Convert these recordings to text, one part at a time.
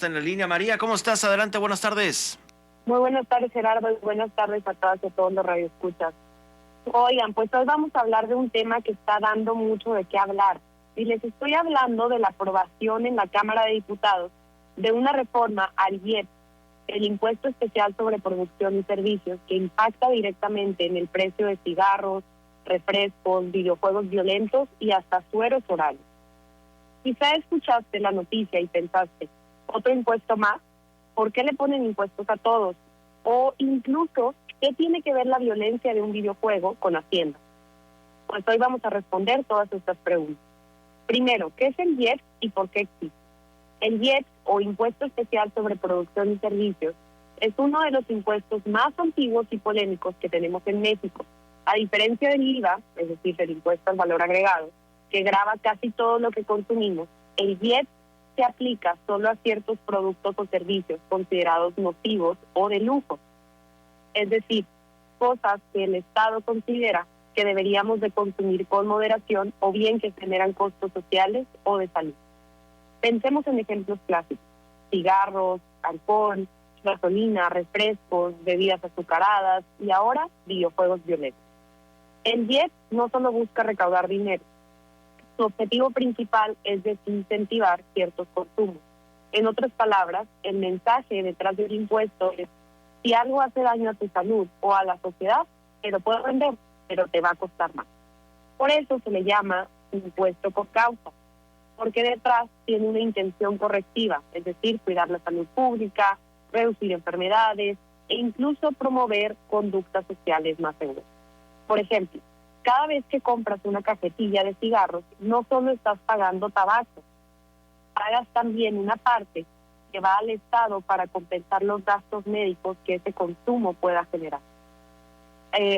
En la línea, María, ¿cómo estás? Adelante, buenas tardes. Muy buenas tardes, Gerardo, y buenas tardes a todas y a todos los radioescuchas. Oigan, pues hoy vamos a hablar de un tema que está dando mucho de qué hablar. Y les estoy hablando de la aprobación en la Cámara de Diputados de una reforma al IEP, el Impuesto Especial sobre Producción y Servicios, que impacta directamente en el precio de cigarros, refrescos, videojuegos violentos y hasta sueros orales. Quizá escuchaste la noticia y pensaste, ¿otro impuesto más? ¿Por qué le ponen impuestos a todos? O incluso, ¿qué tiene que ver la violencia de un videojuego con Hacienda? Pues hoy vamos a responder todas estas preguntas. Primero, ¿qué es el IEPS y por qué existe? El IEPS, o Impuesto Especial sobre Producción y Servicios, es uno de los impuestos más antiguos y polémicos que tenemos en México. A diferencia del IVA, es decir, del impuesto al valor agregado, que grava casi todo lo que consumimos, el IEPS se aplica solo a ciertos productos o servicios considerados nocivos o de lujo. Es decir, cosas que el Estado considera que deberíamos de consumir con moderación o bien que generan costos sociales o de salud. Pensemos en ejemplos clásicos: cigarros, alcohol, gasolina, refrescos, bebidas azucaradas y ahora videojuegos violentos. El IEPS no solo busca recaudar dinero, su objetivo principal es desincentivar ciertos consumos. En otras palabras, el mensaje detrás del impuesto es: si algo hace daño a tu salud o a la sociedad, te lo puedo vender, pero te va a costar más. Por eso se le llama impuesto por causa, porque detrás tiene una intención correctiva, es decir, cuidar la salud pública, reducir enfermedades e incluso promover conductas sociales más seguras. Por ejemplo, cada vez que compras una cajetilla de cigarros, no solo estás pagando tabaco, pagas también una parte que va al Estado para compensar los gastos médicos que ese consumo pueda generar.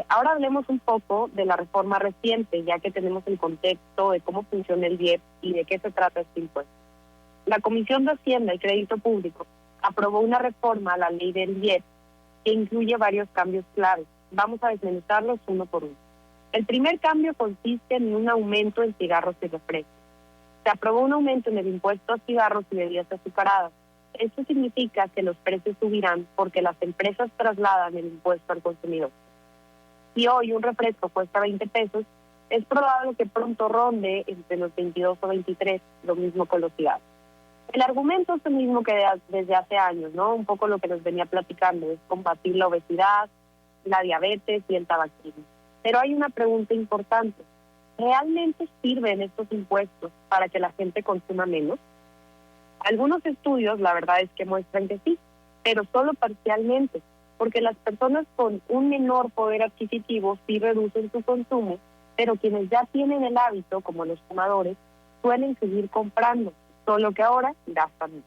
Ahora hablemos un poco de la reforma reciente, ya que tenemos el contexto de cómo funciona el IEPS y de qué se trata este impuesto. La Comisión de Hacienda y Crédito Público aprobó una reforma a la ley del IEPS que incluye varios cambios claves. Vamos a desmenuzarlos uno por uno. El primer cambio consiste en un aumento en cigarros y refrescos. Se aprobó un aumento en el impuesto a cigarros y bebidas azucaradas. Esto significa que los precios subirán porque las empresas trasladan el impuesto al consumidor. Si hoy un refresco cuesta 20 pesos, es probable que pronto ronde entre los 22 o 23, lo mismo con los cigarros. El argumento es el mismo que desde hace años, ¿no? Un poco lo que nos venía platicando, es combatir la obesidad, la diabetes y el tabaquismo. Pero hay una pregunta importante: ¿realmente sirven estos impuestos para que la gente consuma menos? Algunos estudios, la verdad es que muestran que sí, pero solo parcialmente, porque las personas con un menor poder adquisitivo sí reducen su consumo, pero quienes ya tienen el hábito, como los fumadores, suelen seguir comprando, solo que ahora gastan más.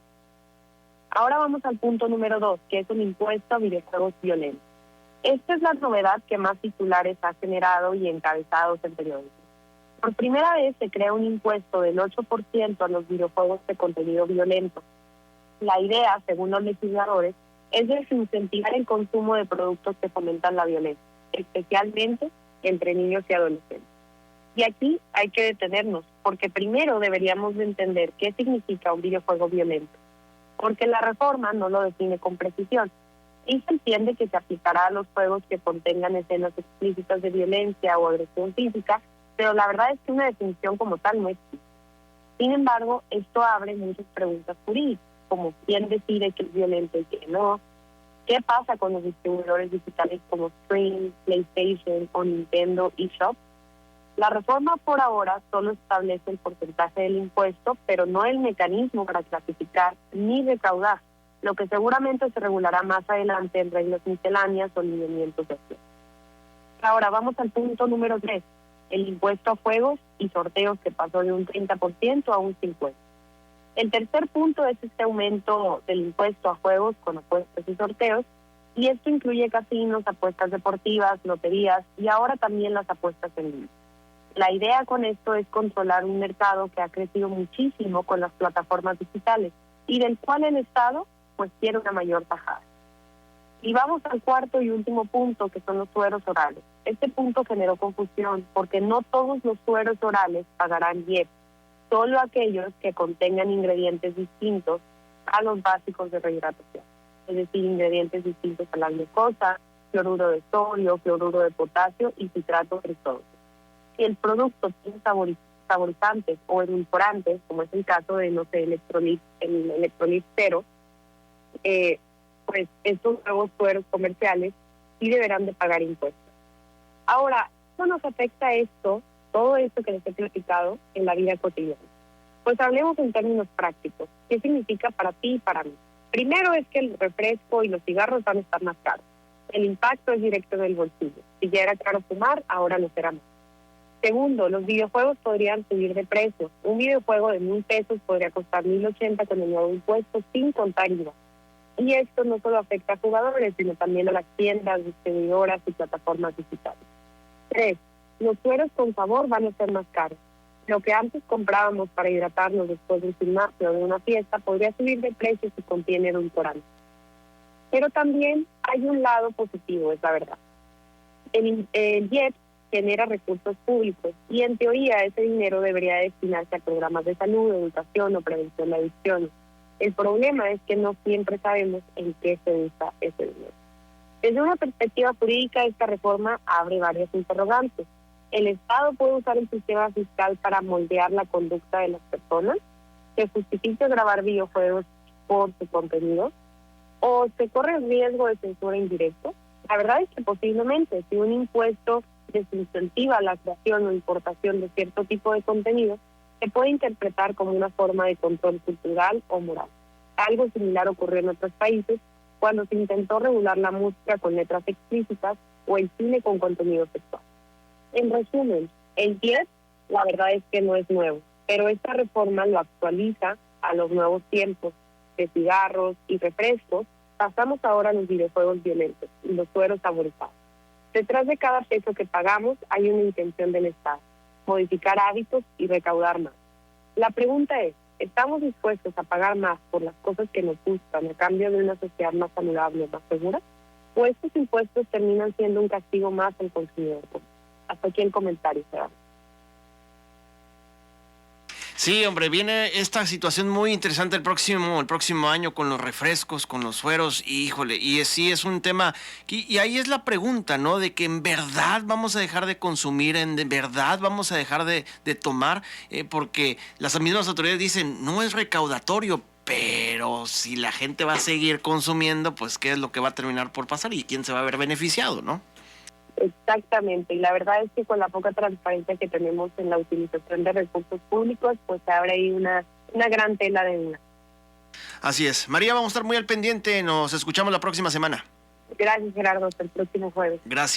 Ahora vamos al punto número 2, que es un impuesto a videojuegos violentos. Esta es la novedad que más titulares ha generado y encabezados en periódicos. Por primera vez se crea un impuesto del 8% a los videojuegos de contenido violento. La idea, según los legisladores, es desincentivar el consumo de productos que fomentan la violencia, especialmente entre niños y adolescentes. Y aquí hay que detenernos, porque primero deberíamos de entender qué significa un videojuego violento, porque la reforma no lo define con precisión. Y se entiende que se aplicará a los juegos que contengan escenas explícitas de violencia o agresión física, pero la verdad es que una definición como tal no existe. Sin embargo, esto abre muchas preguntas jurídicas, como quién decide qué es violento y qué no, qué pasa con los distribuidores digitales como Stream, PlayStation o Nintendo eShop. La reforma por ahora solo establece el porcentaje del impuesto, pero no el mecanismo para clasificar ni recaudar, lo que seguramente se regulará más adelante en reglas misceláneas o lineamientos de acción. Ahora vamos al punto número 3, el impuesto a juegos y sorteos, que pasó de un 30% a un 50%. El tercer punto es este aumento del impuesto a juegos con apuestas y sorteos, y esto incluye casinos, apuestas deportivas, loterías y ahora también las apuestas en línea. La idea con esto es controlar un mercado que ha crecido muchísimo con las plataformas digitales y del cual el Estado pues quiere una mayor tajada. Y vamos al cuarto y último punto, que son los sueros orales. Este punto generó confusión porque no todos los sueros orales pagarán IEPS, solo aquellos que contengan ingredientes distintos a los básicos de rehidratación, es decir, ingredientes distintos a la glucosa, cloruro de sodio, cloruro de potasio y citrato de sodio. Si el producto tiene saborizantes o edulcorantes, como es el caso de, no sé, el electrolit cero, pues estos nuevos sueros comerciales sí deberán de pagar impuestos. Ahora, ¿cómo nos afecta todo esto que les he platicado en la vida cotidiana? Pues hablemos en términos prácticos. ¿Qué significa para ti y para mí? Primero es que el refresco y los cigarros van a estar más caros. El impacto es directo en el bolsillo. Si ya era caro fumar, ahora lo será más. Segundo, los videojuegos podrían subir de precio. Un videojuego de 1,000 pesos podría costar 1,080 con el nuevo impuesto sin contar IVA. Y esto no solo afecta a jugadores, sino también a las tiendas, distribuidoras y plataformas digitales. 3. Los sueros con sabor van a ser más caros. Lo que antes comprábamos para hidratarnos después del gimnasio o de una fiesta podría subir de precio si contiene edulcorantes. Pero también hay un lado positivo, es la verdad. El IEPS genera recursos públicos y en teoría ese dinero debería destinarse a programas de salud, educación o prevención de adicciones. El problema es que no siempre sabemos en qué se usa ese dinero. Desde una perspectiva jurídica, esta reforma abre varias interrogantes. ¿El Estado puede usar el sistema fiscal para moldear la conducta de las personas? ¿Se justifica grabar videojuegos por su contenido? ¿O se corre el riesgo de censura indirecto? La verdad es que posiblemente, si un impuesto desincentiva la creación o importación de cierto tipo de contenido, se puede interpretar como una forma de control cultural o moral. Algo similar ocurrió en otros países cuando se intentó regular la música con letras explícitas o el cine con contenido sexual. En resumen, el IEPS la verdad es que no es nuevo, pero esta reforma lo actualiza a los nuevos tiempos de cigarros y refrescos. Pasamos ahora a los videojuegos violentos y los sueros saborizados. Detrás de cada peso que pagamos hay una intención del Estado, modificar hábitos y recaudar más. La pregunta es, ¿estamos dispuestos a pagar más por las cosas que nos gustan a cambio de una sociedad más saludable, más segura? ¿O estos impuestos terminan siendo un castigo más al consumidor? Hasta aquí el comentario, Gerardo. Sí, hombre, viene esta situación muy interesante el próximo año con los refrescos, con los sueros, híjole, sí es un tema, y ahí es la pregunta, ¿no? De que en verdad vamos a dejar de consumir, en verdad vamos a dejar de tomar, porque las mismas autoridades dicen, no es recaudatorio, pero si la gente va a seguir consumiendo, pues ¿qué es lo que va a terminar por pasar y quién se va a ver beneficiado, ¿no? Exactamente, y la verdad es que con la poca transparencia que tenemos en la utilización de recursos públicos, pues se abre ahí una gran tela de duda. Así es. María, vamos a estar muy al pendiente, nos escuchamos la próxima semana. Gracias, Gerardo, hasta el próximo jueves. Gracias.